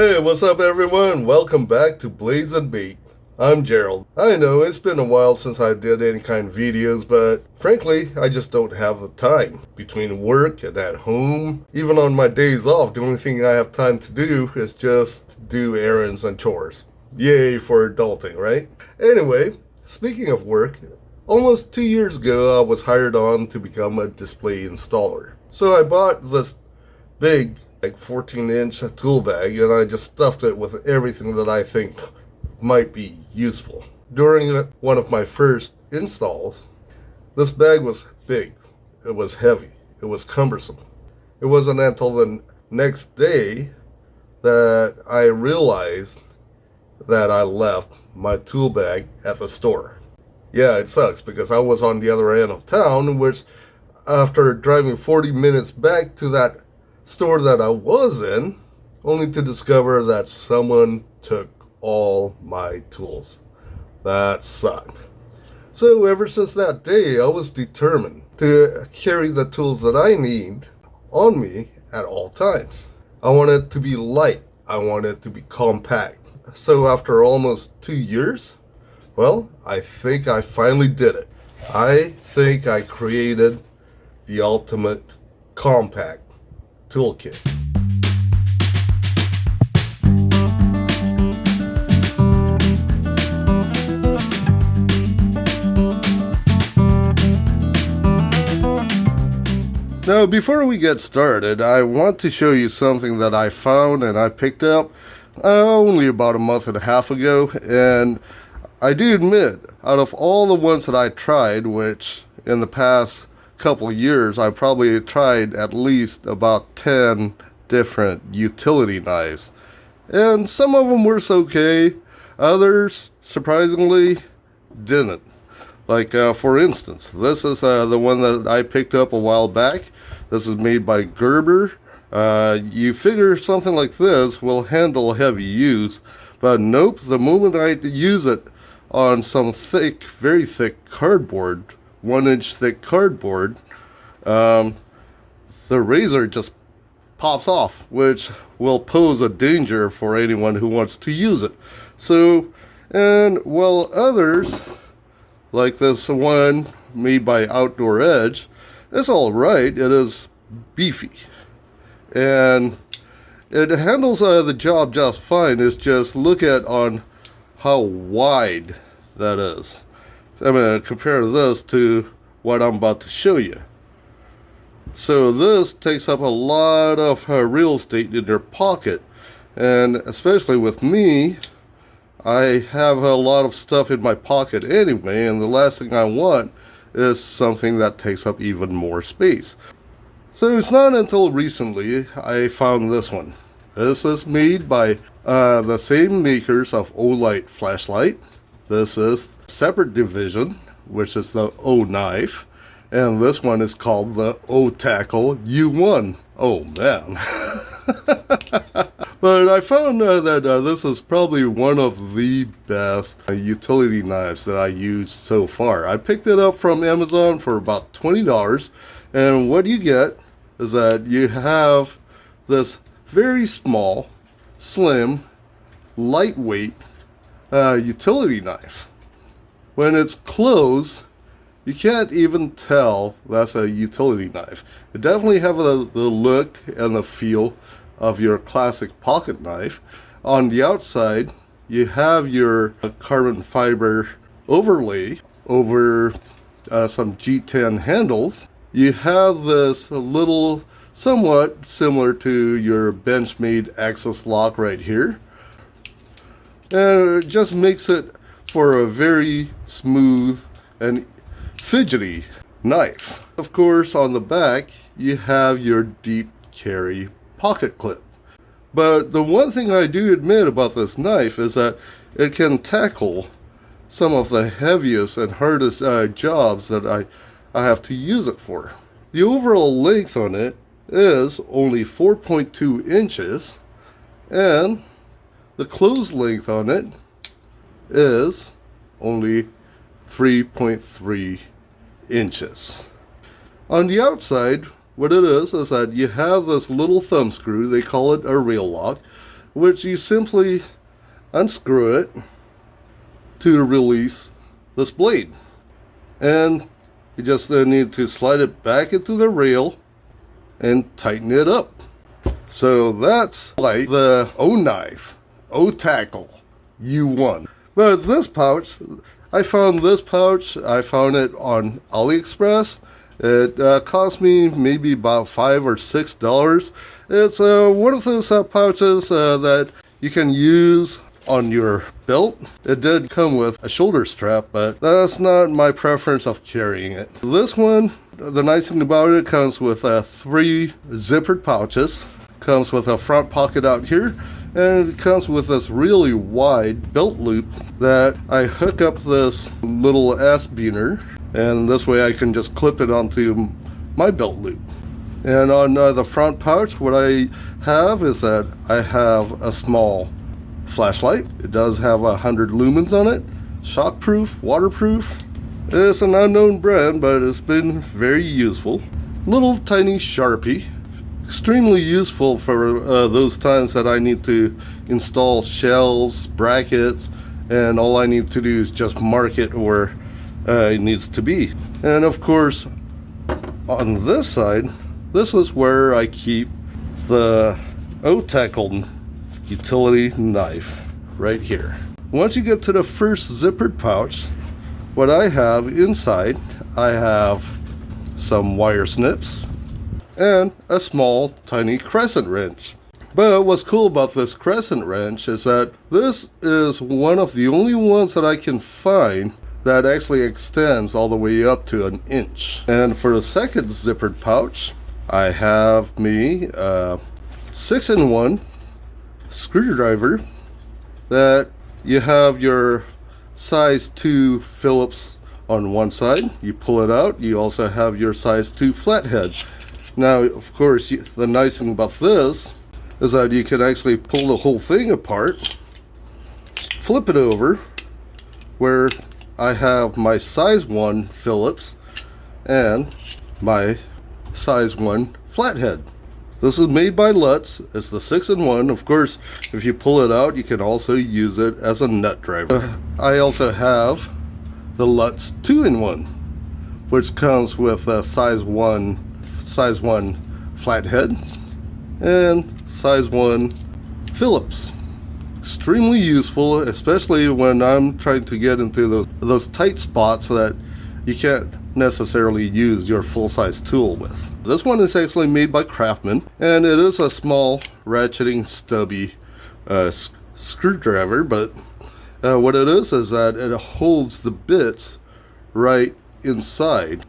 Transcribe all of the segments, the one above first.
Hey, what's up everyone? Welcome back to Blades and Bait. I'm Gerald. I know it's been a while since I did any kind of videos, but frankly, I just don't have the time. Between work and at home, even on my days off, the only thing I have time to do is just do errands and chores. Yay for adulting, right? Anyway, speaking of work, almost 2 years ago I was hired on to become a display installer. So I bought this big, like 14-inch tool bag, and I just stuffed it with everything that I think might be useful. During one of my first installs, this bag was big, it was heavy, it was cumbersome. It wasn't until the next day that I realized that I left my tool bag at the store. Yeah, it sucks because I was on the other end of town, which after driving 40 minutes back to that store that I was in, only to discover that someone took all my tools. That sucked. So ever since that day, I was determined to carry the tools that I need on me at all times. I want it to be light. I want it to be compact. So after almost 2 years, well, I think I finally did it. I think I created the ultimate compact toolkit. Now, before we get started, I want to show you something that I found and I picked up only about a month and a half ago, and I do admit, out of all the ones that I tried, which in the past couple of years I probably tried at least about 10 different utility knives, and some of them were okay, others surprisingly didn't. Like for instance, this is the one that I picked up a while back. This is made by Gerber. You figure something like this will handle heavy use, but nope, the moment I use it on some thick, very thick cardboard, 1-inch thick cardboard, the razor just pops off, which will pose a danger for anyone who wants to use it. So, and while others, like this one made by Outdoor Edge, it's alright, it is beefy. And it handles the job just fine. It's just look at on how wide that is. I'm going to compare this to what I'm about to show you. So this takes up a lot of real estate in your pocket, and especially with me, I have a lot of stuff in my pocket anyway, and the last thing I want is something that takes up even more space. So it's not until recently I found this one. This is made by the same makers of Olight flashlight. This is a separate division, which is the Oknife, and this one is called the Otackle U1. Oh man. But I found that this is probably one of the best utility knives that I used so far. I picked it up from Amazon for about $20, and what you get is that you have this very small, slim, lightweight utility knife. When it's closed, you can't even tell that's a utility knife. It definitely has the look and the feel of your classic pocket knife. On the outside, you have your carbon fiber overlay over some G10 handles. You have this little, somewhat similar to your Benchmade access lock right here. And it just makes it for a very smooth and fidgety knife. Of course, on the back, you have your deep carry pocket clip. But the one thing I do admit about this knife is that it can tackle some of the heaviest and hardest jobs that I have to use it for. The overall length on it is only 4.2 inches, and the closed length on it is only 3.3 inches. On the outside, what it is that you have this little thumb screw, they call it a rail lock, which you simply unscrew it to release this blade. And you just need to slide it back into the rail and tighten it up. So that's like the Oknife Otackle U1. But this pouch, I found this pouch, I found it on AliExpress. It cost me maybe about $5 or $6. It's one of those pouches that you can use on your belt. It did come with a shoulder strap, but that's not my preference of carrying it. This one, the nice thing about it comes with 3 zippered pouches. Comes with a front pocket out here, and it comes with this really wide belt loop that I hook up this little S-beaner, and this way I can just clip it onto my belt loop. And on the front pouch, what I have is that I have a small flashlight. It does have 100 lumens on it, shockproof, waterproof. It's an unknown brand, but it's been very useful. Little tiny Sharpie. Extremely useful for those times that I need to install shelves, brackets, and all I need to do is just mark it where it needs to be. And of course, on this side, this is where I keep the Otackle utility knife right here. Once you get to the first zippered pouch, what I have inside, I have some wire snips and a small tiny crescent wrench. But what's cool about this crescent wrench is that this is one of the only ones that I can find that actually extends all the way up to 1 inch. And for the second zippered pouch, I have me a 6-in-1 screwdriver that you have your size 2 Phillips on one side. You pull it out, you also have your size 2 flathead. Now, of course, the nice thing about this is that you can actually pull the whole thing apart, flip it over, where I have my size 1 Phillips and my size 1 flathead. This is made by Lutz. It's the 6-in-1. Of course, if you pull it out, you can also use it as a nut driver. I also have the Lutz 2-in-1, which comes with a size 1 flathead and size 1 Phillips. Extremely useful, especially when I'm trying to get into those tight spots that you can't necessarily use your full-size tool with. This one is actually made by Craftsman, and it is a small ratcheting stubby screwdriver, but what it is that it holds the bits right inside.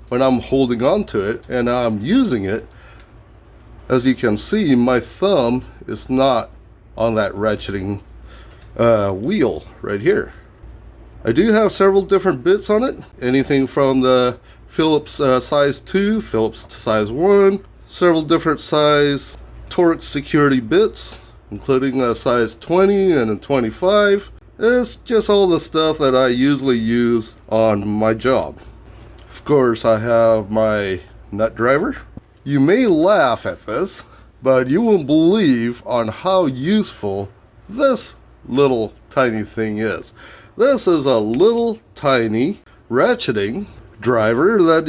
When I'm holding on to it and I'm using it, as you can see, my thumb is not on that ratcheting wheel right here. I do have several different bits on it, anything from the Phillips size 2, Phillips size 1, several different size Torx security bits, including a size 20 and a 25. It's just all the stuff that I usually use on my job. Of course, I have my nut driver. You may laugh at this, but you won't believe on how useful this little tiny thing is. This is a little tiny ratcheting driver that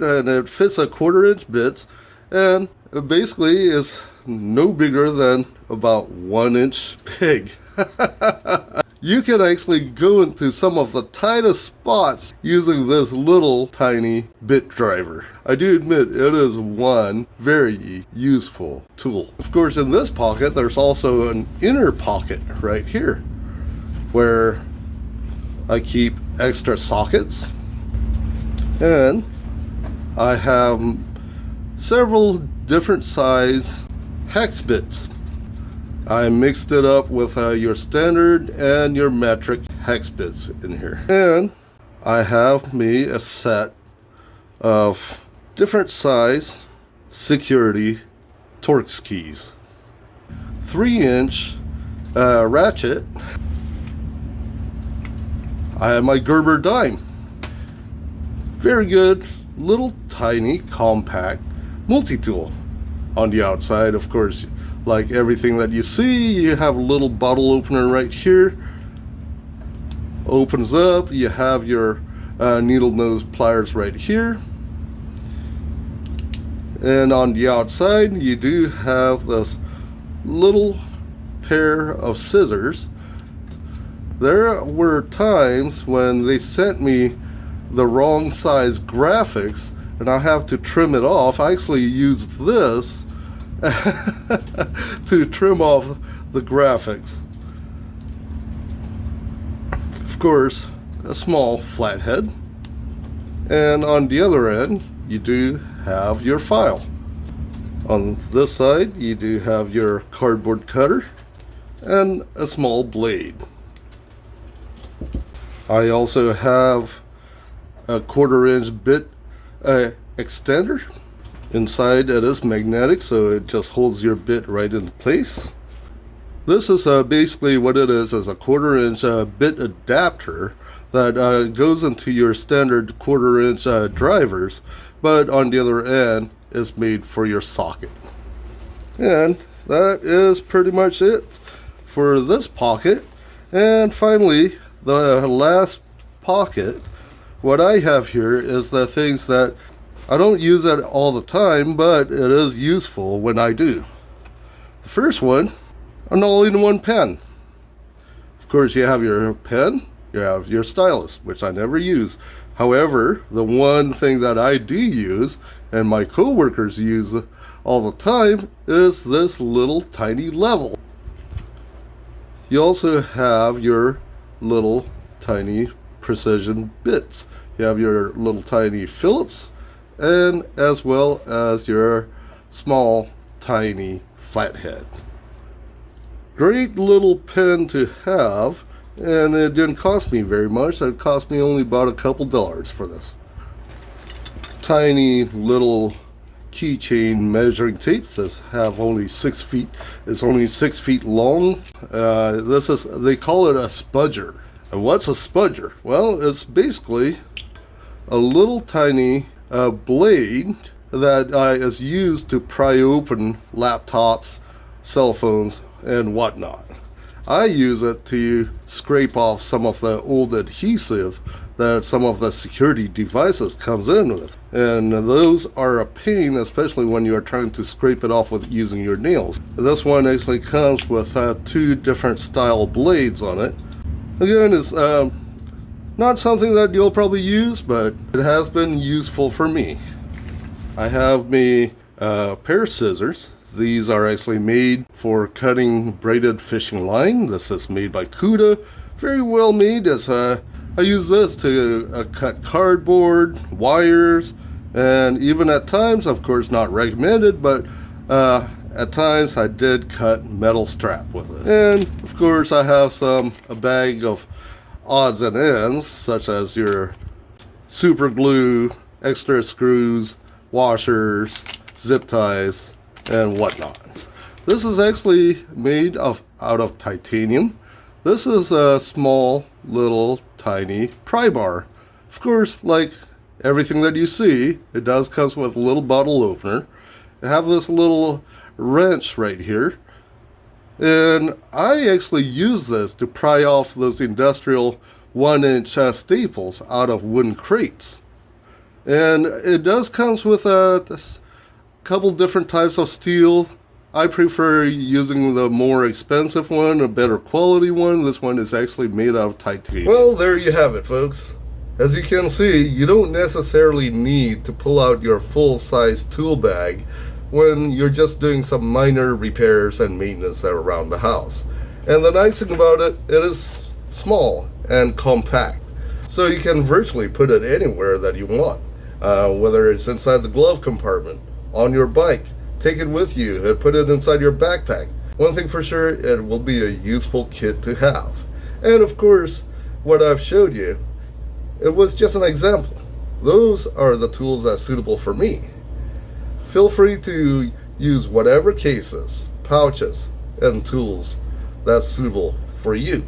and it fits a 1/4-inch bits, and it basically is no bigger than about 1 inch big. You can actually go into some of the tightest spots using this little tiny bit driver. I do admit it is one very useful tool. Of course, in this pocket there's also an inner pocket right here where I keep extra sockets, and I have several different size hex bits. I mixed it up with your standard and your metric hex bits in here. And I have me a set of different size security Torx keys. 3-inch ratchet. I have my Gerber dime. Very good, little tiny compact multi-tool. on the outside. Of course, like everything that you see, you have a little bottle opener right here. Opens up, you have your needle nose pliers right here. And on the outside, you do have this little pair of scissors. There were times when they sent me the wrong size graphics and I have to trim it off. I actually used this to trim off the graphics. Of course, a small flathead, and on the other end you do have your file. On this side you do have your cardboard cutter and a small blade. I also have a 1/4 inch bit extender. Inside it is magnetic, so it just holds your bit right into place. This is basically what it is a 1/4 inch bit adapter that goes into your standard 1/4 inch drivers, but on the other end is made for your socket. And that is pretty much it for this pocket. And finally, the last pocket, what I have here is the things that I don't use it all the time, but it is useful when I do. The first one, an all-in-one pen. Of course, you have your pen, you have your stylus, which I never use. However, the one thing that I do use, and my co-workers use all the time, is this little tiny level. You also have your little tiny precision bits. You have your little tiny Phillips, and as well as your small tiny flathead. Great little pen to have, and it didn't cost me very much. It cost me only about a couple dollars for this. Tiny little keychain measuring tape. This have only 6 feet. It's only 6 feet long. They call it a spudger. And what's a spudger? Well, it's basically a little tiny blade that is used to pry open laptops, cell phones, and whatnot. I use it to scrape off some of the old adhesive that some of the security devices comes in with, and those are a pain, especially when you are trying to scrape it off with using your nails. This one actually comes with 2 different style blades on it. Again, it's not something that you'll probably use, but it has been useful for me. I have me a pair of scissors. These are actually made for cutting braided fishing line. This is made by Cuda. Very well made. I use this to cut cardboard, wires, and even at times, of course not recommended, but at times I did cut metal strap with it. And of course I have a bag of odds and ends, such as your super glue, extra screws, washers, zip ties, and whatnot. This is actually made out of titanium. This is a small little tiny pry bar. Of course, like everything that you see, it does comes with a little bottle opener. I have this little wrench right here, and I actually use this to pry off those industrial 1-inch staples out of wooden crates. And it does comes with a couple different types of steel. I prefer using the more expensive one, a better quality one. This one is actually made out of titanium. Well, there you have it, folks. As you can see, you don't necessarily need to pull out your full-size tool bag when you're just doing some minor repairs and maintenance around the house. And the nice thing about it, it is small and compact. So you can virtually put it anywhere that you want. Whether it's inside the glove compartment, on your bike, take it with you and put it inside your backpack. One thing for sure, it will be a useful kit to have. And of course, what I've showed you, it was just an example. Those are the tools that's suitable for me. Feel free to use whatever cases, pouches, and tools that's suitable for you.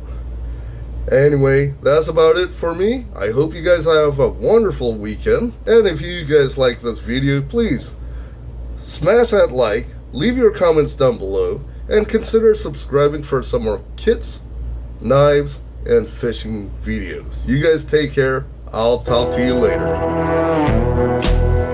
Anyway, that's about it for me. I hope you guys have a wonderful weekend. And if you guys like this video, please smash that like, leave your comments down below, and consider subscribing for some more kits, knives, and fishing videos. You guys take care. I'll talk to you later.